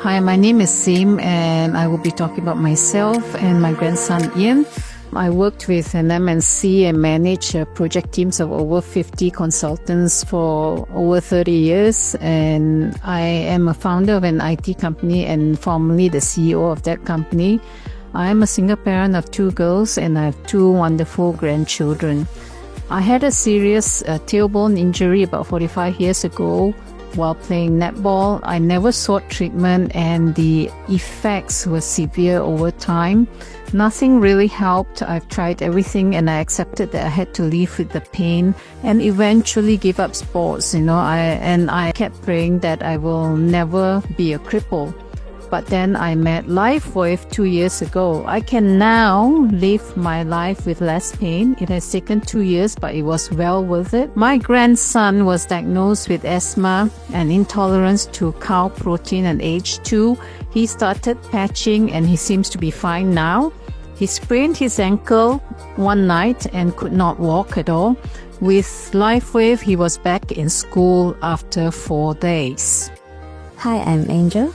Hi, my name is Sim, and I will be talking about myself and my grandson Ian. I worked with an MNC and managed project teams of over 50 consultants for over 30 years. And I am a founder of an IT company and formerly the CEO of that company. I am a single parent of 2 girls and I have 2 wonderful grandchildren. I had a serious tailbone injury about 45 years ago while playing netball. I never sought treatment and the effects were severe over time. Nothing really helped. I've tried everything and I accepted that I had to live with the pain and eventually give up sports, I kept praying that I will never be a cripple. But then I met LifeWave 2 years ago. I can now live my life with less pain. It has taken 2 years, but it was well worth it. My grandson was diagnosed with asthma and intolerance to cow protein at age 2. He started patching and he seems to be fine now. He sprained his ankle one night and could not walk at all. With LifeWave, he was back in school after 4 days. Hi, I'm Angel.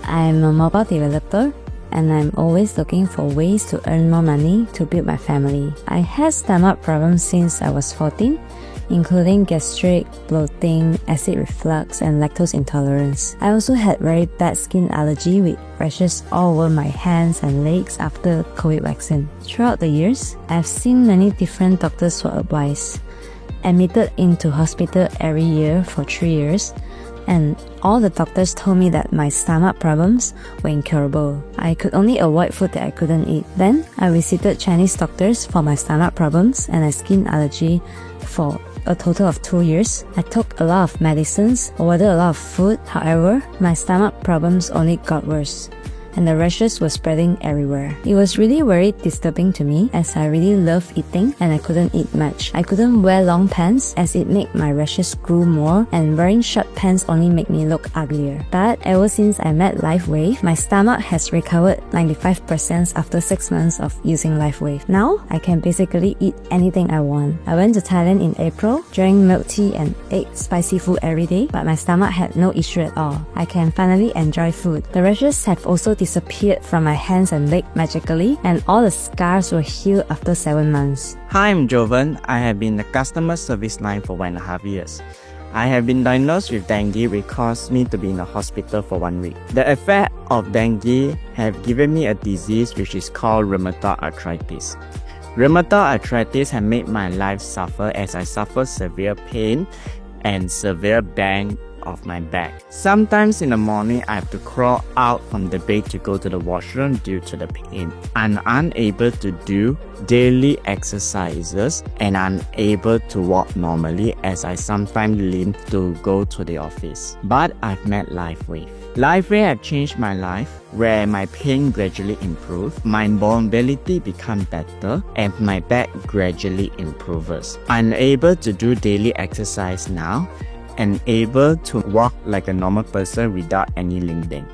I'm a mobile developer and I'm always looking for ways to earn more money to build my family. I had stomach problems since I was 14, including gastric, bloating, acid reflux, and lactose intolerance. I also had very bad skin allergy with rashes all over my hands and legs after COVID vaccine. Throughout the years, I've seen many different doctors for advice, admitted into hospital every year for 3 years, and all the doctors told me that my stomach problems were incurable. I could only avoid food that I couldn't eat. Then I visited Chinese doctors for my stomach problems and a skin allergy for a total of 2 years. I took a lot of medicines, ordered a lot of food. However, my stomach problems only got worse, and the rashes were spreading everywhere. It was really very disturbing to me as I really love eating and I couldn't eat much. I couldn't wear long pants as it made my rashes grow more, and wearing short pants only made me look uglier. But ever since I met LifeWave, my stomach has recovered 95% after 6 months of using LifeWave. Now, I can basically eat anything I want. I went to Thailand in April, drank milk tea and ate spicy food every day, but my stomach had no issue at all. I can finally enjoy food. The rashes have also disappeared from my hands and legs magically, and all the scars were healed after 7 months. Hi, I'm Jovan. I have been in the customer service line for 1.5 years. I have been diagnosed with dengue, which caused me to be in the hospital for 1 week. The effect of dengue have given me a disease which is called rheumatoid arthritis. Rheumatoid arthritis has made my life suffer as I suffer severe pain and severe bang of my back. Sometimes in the morning, I have to crawl out from the bed to go to the washroom due to the pain. I'm unable to do daily exercises and unable to walk normally as I sometimes limp to go to the office. But I've met LifeWave. LifeWave has changed my life, where my pain gradually improved, my mobility become better, and my back gradually improves. I'm able to do daily exercise now and able to walk like a normal person without any limping.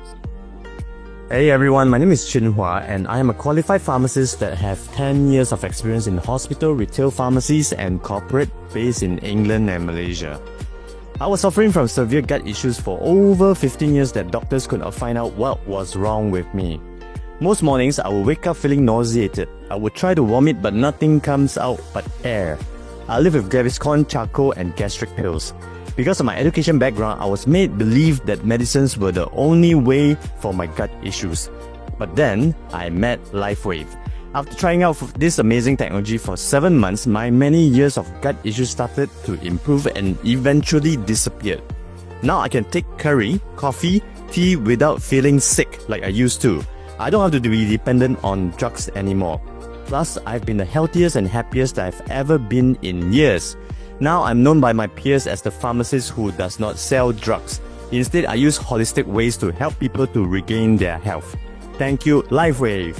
Hey everyone, my name is Chin Hua and I am a qualified pharmacist that have 10 years of experience in hospital, retail pharmacies and corporate based in England and Malaysia. I was suffering from severe gut issues for over 15 years that doctors could not find out what was wrong with me. Most mornings I would wake up feeling nauseated. I would try to vomit but nothing comes out but air. I live with Gaviscon, charcoal and gastric pills. Because of my education background, I was made believe that medicines were the only way for my gut issues. But then, I met LifeWave. After trying out this amazing technology for 7 months, my many years of gut issues started to improve and eventually disappeared. Now I can take curry, coffee, tea without feeling sick like I used to. I don't have to be dependent on drugs anymore. Plus, I've been the healthiest and happiest I've ever been in years. Now I'm known by my peers as the pharmacist who does not sell drugs. Instead, I use holistic ways to help people to regain their health. Thank you, LifeWave.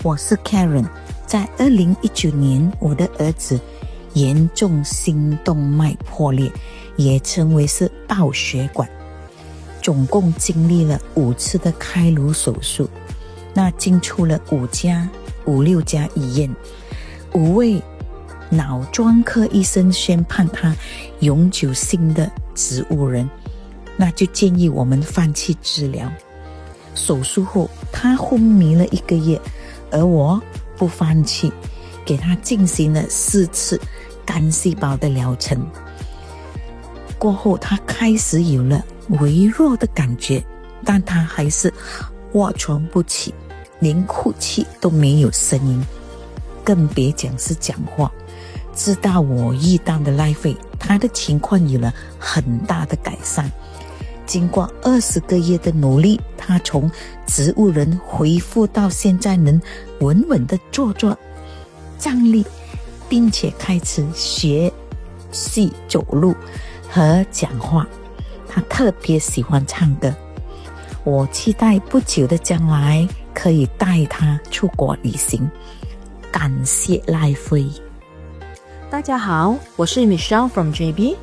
我是 Karen， 在2019年，我的儿子严重心动脉破裂，也称为是爆血管，总共经历了5次的开颅手术，那进出了5、6家医院，5位脑专科医生宣判他永久性的植物人，那就建议我们放弃治疗。手术后，他昏迷了1个月，而我不放弃，给他进行了4次干细胞的疗程。过后，他开始有了微弱的感觉，但他还是卧床不起，连哭泣都没有声音，更别讲是讲话。直到我遇到的LifeWave，他的情况有了很大的改善。经过20个月的努力，他从植物人恢复到现在能稳稳的坐站立，并且开始学习走路和讲话。他特别喜欢唱歌，我期待不久的将来可以带他出国旅行。感谢LifeWave。大家好，我是 Michelle from JB。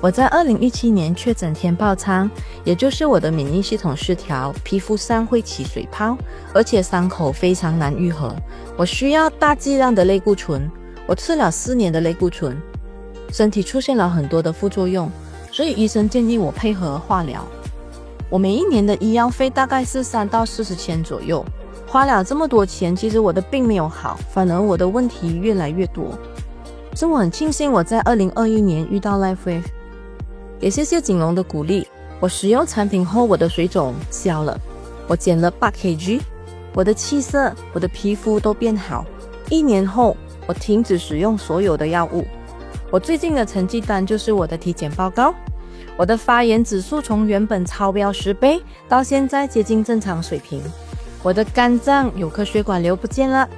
我在2017年确诊天疱疮，也就是我的免疫系统失调，皮肤上会起水泡，而且伤口非常难愈合。我需要大剂量的类固醇，我吃了4年的类固醇，身体出现了很多的副作用，所以医生建议我配合化疗。我每1年的医药费大概是3到40千左右，花了这么多钱，其实我的病没有好，反而我的问题越来越多。所以我很庆幸我在2021年遇到 LifeWave， 也谢谢锦龙的鼓励。我使用产品后，我的水肿消了，我减了8 kg， 我的气色、我的皮肤都变好。1年后，我停止使用所有的药物。我最近的成绩单就是我的体检报告，我的发炎指数从原本超标10倍，到现在接近正常水平。我的肝脏有颗血管瘤不见了，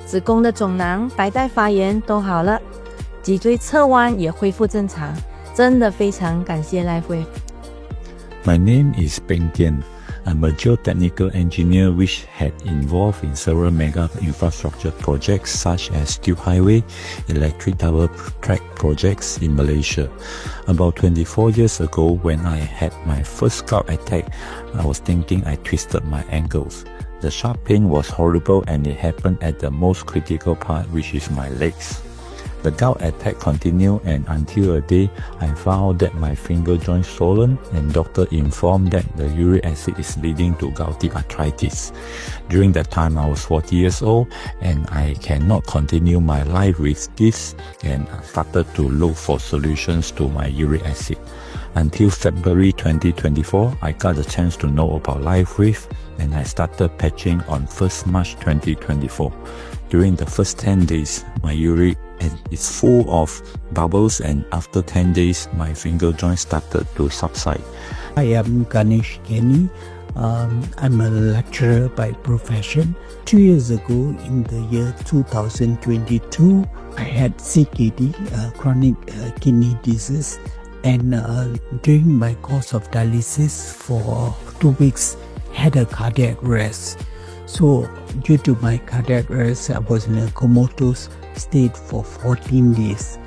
子宫的肿囊、白带发炎都好了，脊椎侧弯也恢复正常，真的非常感谢 LifeWave。 My name is Peng Tian. I'm a geotechnical engineer which had involved in several mega infrastructure projects such as Tube Highway, electric double track projects in Malaysia. About 24 years ago, when I had my first gout attack, I was thinking I twisted my ankles. The sharp pain was horrible and it happened at the most critical part, which is my legs. The gout attack continued, and until a day I found that my finger joint swollen, and doctor informed that the uric acid is leading to gouty arthritis. During that time I was 40 years old and I cannot continue my life with this, and I started to look for solutions to my uric acid. Until February 2024, I got the chance to know about LifeWave, and I started patching on 1st March 2024. During the first 10 days, my uric is full of bubbles, and after 10 days, my finger joint started to subside. I am Ganesh Kenny. I'm a lecturer by profession. 2 years ago, in the year 2022, I had CKD, chronic kidney disease, and during my course of dialysis for 2 weeks, had a cardiac arrest. So due to my cardiac arrest, I was in a comatose state for 14 days.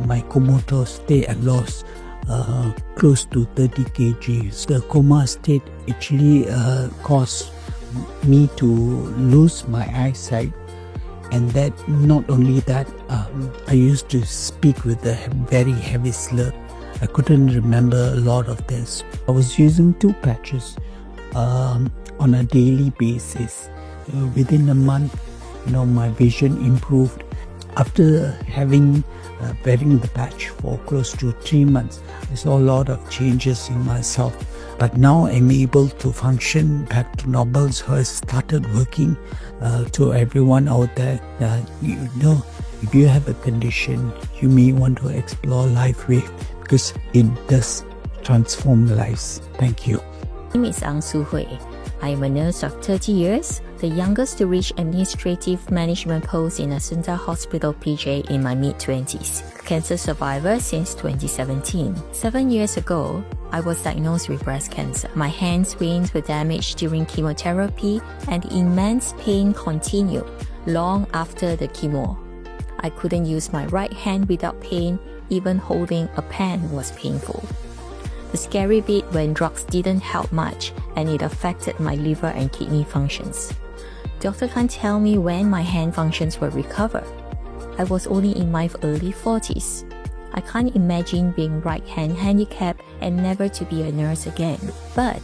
My comatose state, I lost close to 30 kgs. The coma state actually caused me to lose my eyesight, and that not only that, I used to speak with a very heavy slur. I couldn't remember a lot of this. I was using 2 patches on a daily basis. Within a month, my vision improved. After wearing the patch for close to 3 months, I saw a lot of changes in myself. But now I'm able to function back to normal, so I started working. To everyone out there, if you have a condition, you may want to explore LifeWave because it does transform lives. Thank you. My name is Ang Su Hui. I am a nurse of 30 years, the youngest to reach administrative management post in Assunta Hospital PJ in my mid-20s. Cancer survivor since 2017. 7 years ago, I was diagnosed with breast cancer. My hands, veins were damaged during chemotherapy, and immense pain continued long after the chemo. I couldn't use my right hand without pain. Even holding a pen was painful. The scary bit when drugs didn't help much, and it affected my liver and kidney functions. Doctor can't tell me when my hand functions will recover. I was only in my early 40s. I can't imagine being right-hand handicapped and never to be a nurse again. But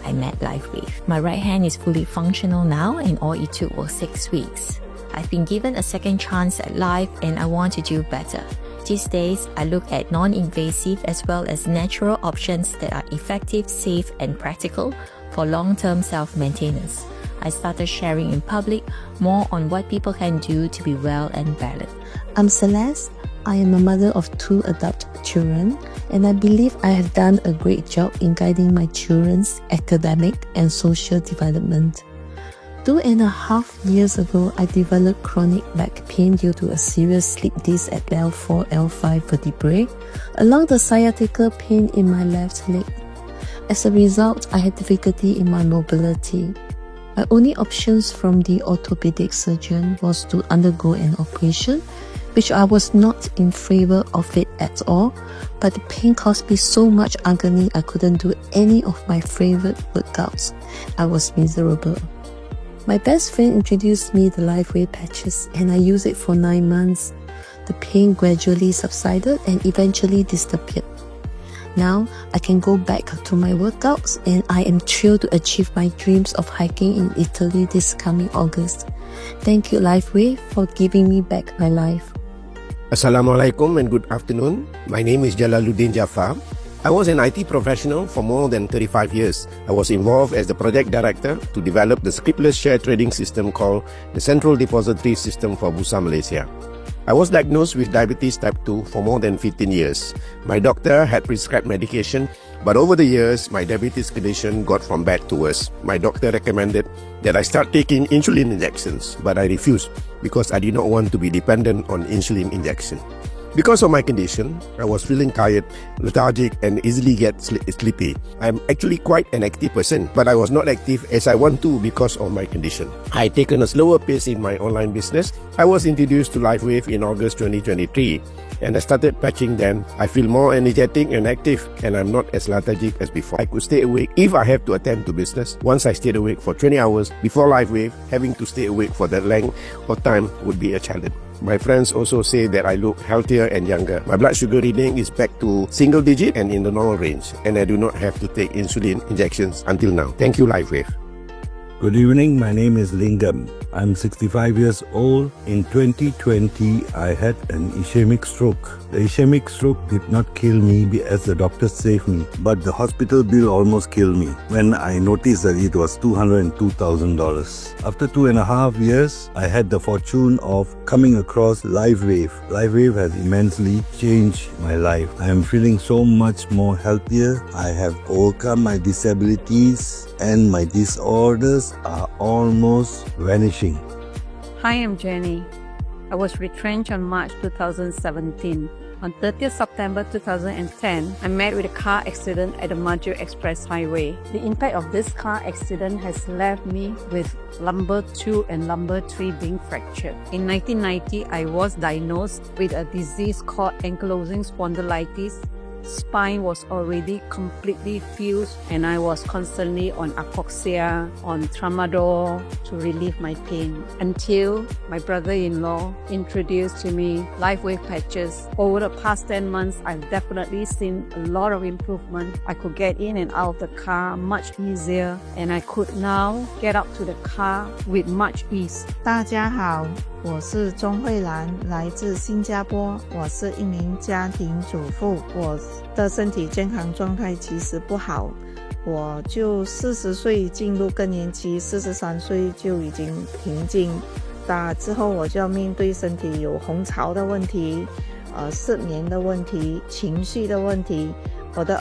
I met LifeWave. My right hand is fully functional now, and all it took was 6 weeks. I've been given a second chance at life, and I want to do better. These days, I look at non-invasive as well as natural options that are effective, safe, and practical for long-term self-maintenance. I started sharing in public more on what people can do to be well and balanced. I'm Celeste. I am a mother of 2 adult children, and I believe I have done a great job in guiding my children's academic and social development. 2.5 years ago, I developed chronic back pain due to a serious slip disc at L4, L5 vertebrae, along the sciatica pain in my left leg. As a result, I had difficulty in my mobility. My only options from the orthopedic surgeon was to undergo an operation, which I was not in favor of it at all, but the pain caused me so much agony I couldn't do any of my favorite workouts. I was miserable. My best friend introduced me the LifeWave patches, and I used it for 9 months. The pain gradually subsided and eventually disappeared. Now, I can go back to my workouts, and I am thrilled to achieve my dreams of hiking in Italy this coming August. Thank you, LifeWave, for giving me back my life. Assalamualaikum and good afternoon. My name is Jalaluddin Jafar. I was an IT professional for more than 35 years. I was involved as the project director to develop the scriptless share trading system called the Central Depository System for Bursa Malaysia. I was diagnosed with diabetes type 2 for more than 15 years. My doctor had prescribed medication, but over the years, my diabetes condition got from bad to worse. My doctor recommended that I start taking insulin injections, but I refused because I did not want to be dependent on insulin injection. Because of my condition, I was feeling tired, lethargic, and easily get sleepy. I'm actually quite an active person, but I was not active as I want to because of my condition. I had taken a slower pace in my online business. I was introduced to LifeWave in August 2023, and I started patching then. I feel more energetic and active, and I'm not as lethargic as before. I could stay awake if I have to attend to business. Once I stayed awake for 20 hours before LifeWave, having to stay awake for that length of time would be a challenge. My friends also say that I look healthier and younger. My blood sugar reading is back to single digit and in the normal range, and I do not have to take insulin injections until now. Thank you, LifeWave. Good evening, my name is Lingam. I'm 65 years old. In 2020, I had an ischemic stroke. The ischemic stroke did not kill me as the doctors saved me, but the hospital bill almost killed me when I noticed that it was $202,000. After 2.5 years, I had the fortune of coming across LifeWave. LifeWave has immensely changed my life. I am feeling so much more healthier. I have overcome my disabilities and my disorders are almost vanishing. Hi, I'm Jenny. I was retrenched on March 2017. On 30th September 2010, I met with a car accident at the Maju Express Highway. The impact of this car accident has left me with lumbar 2 and lumbar 3 being fractured. In 1990, I was diagnosed with a disease called ankylosing spondylitis. Spine was already completely fused, and I was constantly on Apoxia, on Tramadol to relieve my pain, until my brother-in-law introduced to me LifeWave patches. Over the past 10 months, I've definitely seen a lot of improvement. I could get in and out of the car much easier, and I could now get up to the car with much ease. 大家好，我是钟慧兰，来自新加坡。我是一名家庭主妇，我的身体健康状态其实不好，我就40岁进入更年期，43岁就已经平静。之后我就要面对身体有红潮的问题，失眠的问题，情绪的问题。我的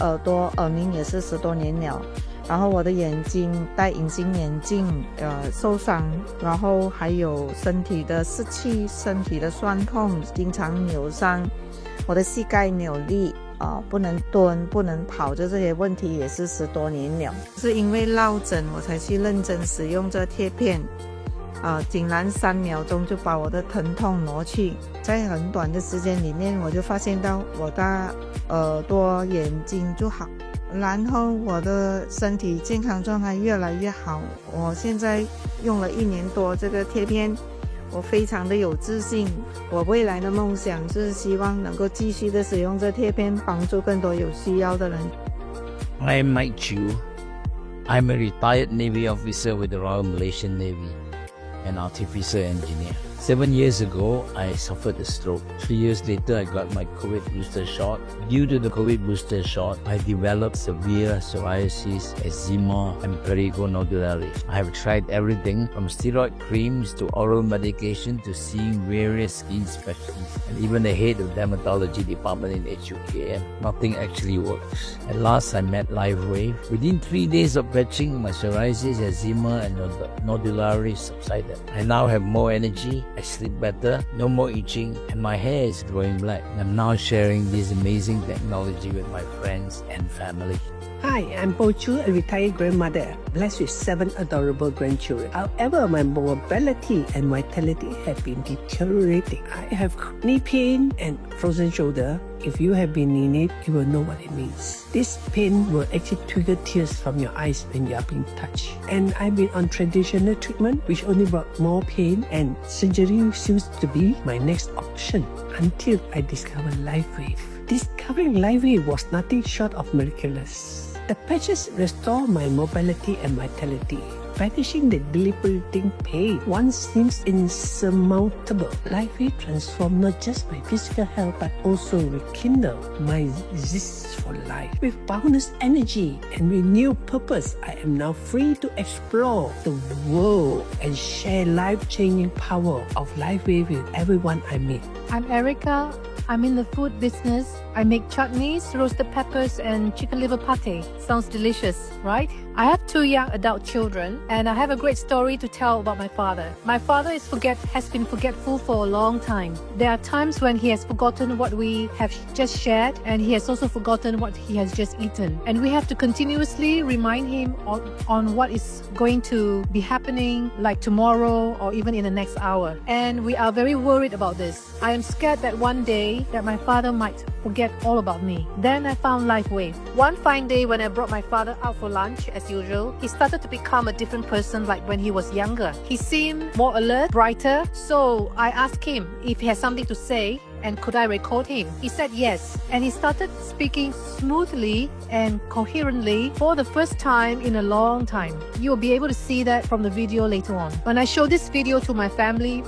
耳鸣也是10多年了。然后我的眼睛戴隐形眼镜受伤，然后还有身体的湿气，身体的酸痛，经常扭伤，我的膝盖扭力不能蹲不能跑，这些问题也是10多年了。是因为落枕我才去认真使用这贴片，竟然3秒钟就把我的疼痛挪去，在很短的时间里面我就发现到我的耳朵眼睛就好，然后我的身体健康状态越来越好。我现在用了1年多这个贴片，我非常的有自信。我未来的梦想是希望能够继续的使用这贴片，帮助更多有需要的人。 I am Mike Chu. I'm a retired Navy officer with the Royal Malaysian Navy, an artificer engineer. 7 years ago, I suffered a stroke. 3 years later, I got my COVID booster shot. Due to the COVID booster shot, I developed severe psoriasis, eczema, and prurigo nodularis. I have tried everything from steroid creams to oral medication to seeing various skin specialists and even the head of dermatology department in HUKM. Nothing actually works. At last, I met LifeWave. Within 3 days of patching, my psoriasis, eczema, and nodularis subsided. I now have more energy. I sleep better, no more itching, and my hair is growing black. I'm now sharing this amazing technology with my friends and family. Hi, I'm Po Chu, a retired grandmother, blessed with 7 adorable grandchildren. However, my mobility and vitality have been deteriorating. I have knee pain and frozen shoulder. If you have been in it, you will know what it means. This pain will actually trigger tears from your eyes when you are being touched. And I've been on traditional treatment, which only brought more pain, and surgery seems to be my next option until I discovered LifeWave. Discovering LifeWave was nothing short of miraculous. The patches restore my mobility and vitality, banishing the debilitating pain once seems insurmountable. LifeWave transformed not just my physical health but also rekindle my zest for life. With boundless energy and renewed purpose, I am now free to explore the world and share life-changing power of LifeWave with everyone I meet. I'm Erica. I'm in the food business. I make chutneys, roasted peppers, and chicken liver pate. Sounds delicious, right? I have 2 young adult children, and I have a great story to tell about my father. My father has been forgetful for a long time. There are times when he has forgotten what we have just shared, and he has also forgotten what he has just eaten. And we have to continuously remind him on what is going to be happening, like tomorrow or even in the next hour. And we are very worried about this. I am scared that one day that my father might forget all about me. Then I found LifeWave. One fine day when I brought my father out for lunch, as usual, he started to become a different person like when he was younger. He seemed more alert, brighter, so I asked him if he had something to say and could I record him. He said yes, and he started speaking smoothly and coherently for the first time in a long time. You will be able to see that from the video later on. When I showed this video to my family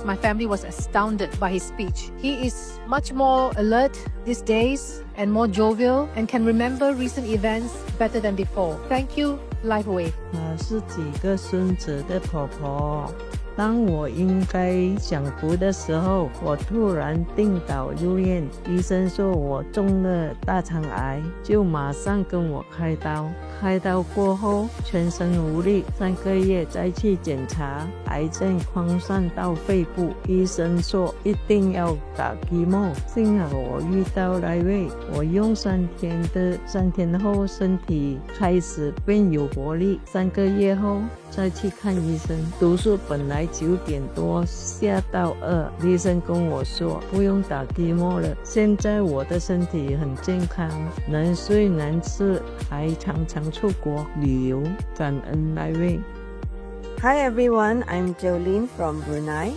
was astounded by his speech. He is much more alert these days and more jovial and can remember recent events better than before. Thank you, LifeWave. 是几个孙子的婆婆。当我应该享福的时候，我突然病倒入院，医生说我中了大肠癌，就马上跟我开刀。开刀过后全身无力，3个月再去检查，癌症扩散到肺部，医生说一定要打 chemo。幸好我遇到LifeWave，我用3天后身体开始变有活力，3个月后再去看医生。读书本来9点多下到2，医生跟我说不用打 chemo 了。现在我的身体很健康，能睡能吃，还常常出国旅游，感恩LifeWave。 Hi everyone, I'm Jolene from Brunei.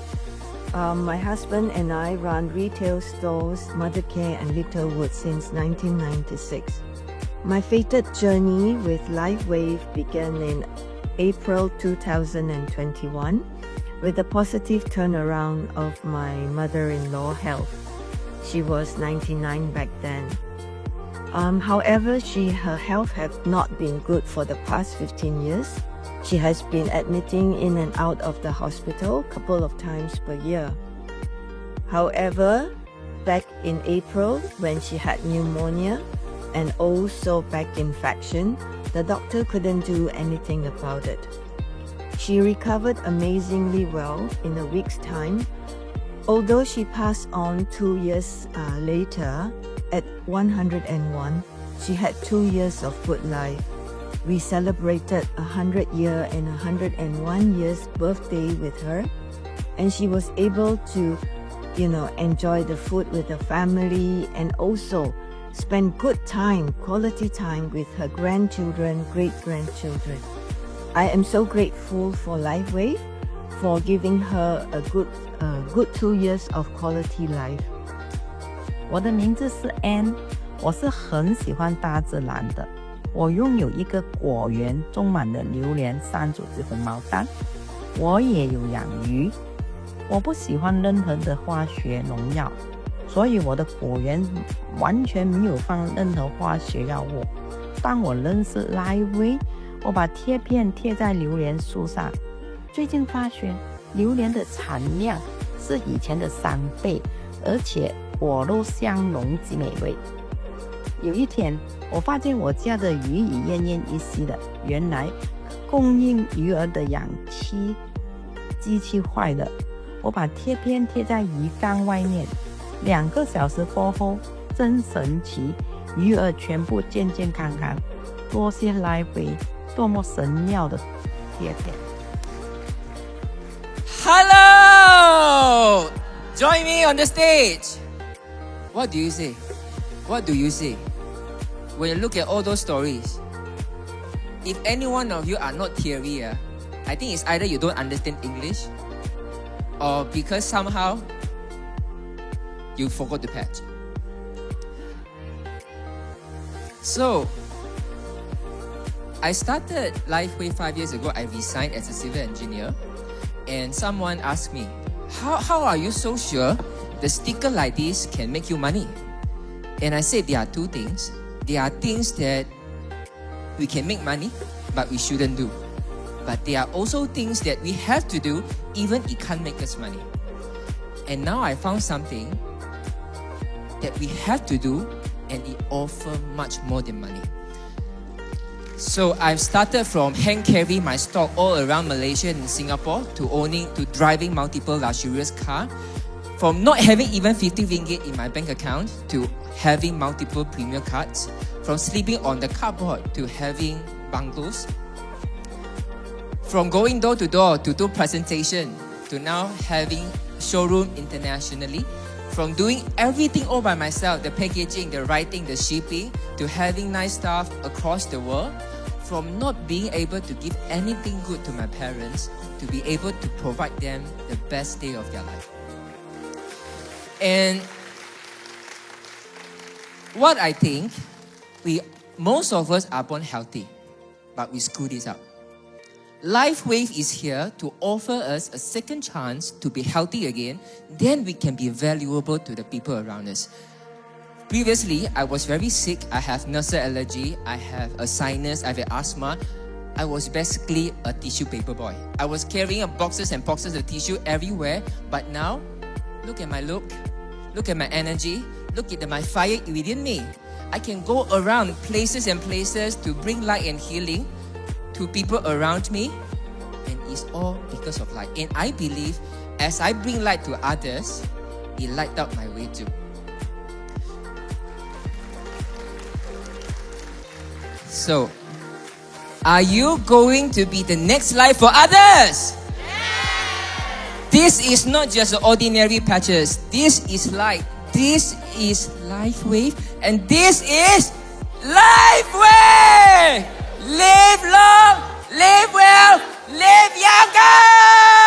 My husband and I run retail stores, Mothercare and Littlewood since 1996. My fated journey with LifeWave began in April 2021 with a positive turnaround of my mother-in-law health. She was 99 back then. However, her health had not been good for the past 15 years. She has been admitting in and out of the hospital a couple of times per year. However, back in April, when she had pneumonia and also back infection, the doctor couldn't do anything about it. She recovered amazingly well in a week's time, although she passed on 2 years later at 101. She had 2 years of good life. We celebrated 100-year and 101 years birthday with her, and she was able to, enjoy the food with the family and also spend good time, quality time with her grandchildren, great-grandchildren. I am so grateful for LifeWave for giving her a good 2 years of quality life. 我的名字是 Ann， 我是很喜欢大自然的。我拥有一个果园，种满了榴莲、山竹子、红毛丹。我也有养鱼。我不喜欢任何的化学农药，所以我的果园完全没有放任何化学药物。当我认识 LifeWave， 我把贴片贴在榴莲树上。最近发现榴莲的产量是以前的3倍，而且果肉香浓极美味。有一天，我发现我家的鱼已奄奄一息了。原来供应鱼儿的氧气机器坏了。我把贴片贴在鱼缸外面，2个小时过后，真神奇，鱼儿全部健健康康。多谢LifeWave，多么神妙的贴片。Hello! Join me on the stage. What do you say? What do you say? When you look at all those stories, if any one of you are not teary, I think it's either you don't understand English or because somehow you forgot to patch. So, I started LifeWave 5 years ago. I resigned as a civil engineer, and someone asked me, how are you so sure the sticker like this can make you money? And I said there are 2 things. There are things that we can make money, but we shouldn't do. But there are also things that we have to do, even it can't make us money. And now I found something that we have to do, and it offers much more than money. So I've started from hand carrying my stock all around Malaysia and Singapore to driving multiple luxurious cars, from not having even 50 ringgit in my bank account to having multiple premium cards, from sleeping on the cardboard to having bungalows, from going door to door to do presentation to now having showroom internationally, from doing everything all by myself, the packaging, the writing, the shipping, to having nice stuff across the world, from not being able to give anything good to my parents to be able to provide them the best day of their life. And what I think, most of us are born healthy, but we screw this up. LifeWave is here to offer us a second chance to be healthy again, then we can be valuable to the people around us. Previously, I was very sick. I have nasal allergy, I have a sinus, I have asthma. I was basically a tissue paper boy. I was carrying boxes and boxes of tissue everywhere, but now, look at my look at my energy, look at my fire within me. I can go around places and places to bring light and healing to people around me, and it's all because of light. And I believe as I bring light to others, it light up my way too. So, are you going to be the next light for others? This is not just ordinary patches. This is light. This is LifeWave, and this is LifeWave! Live long, live well, live younger!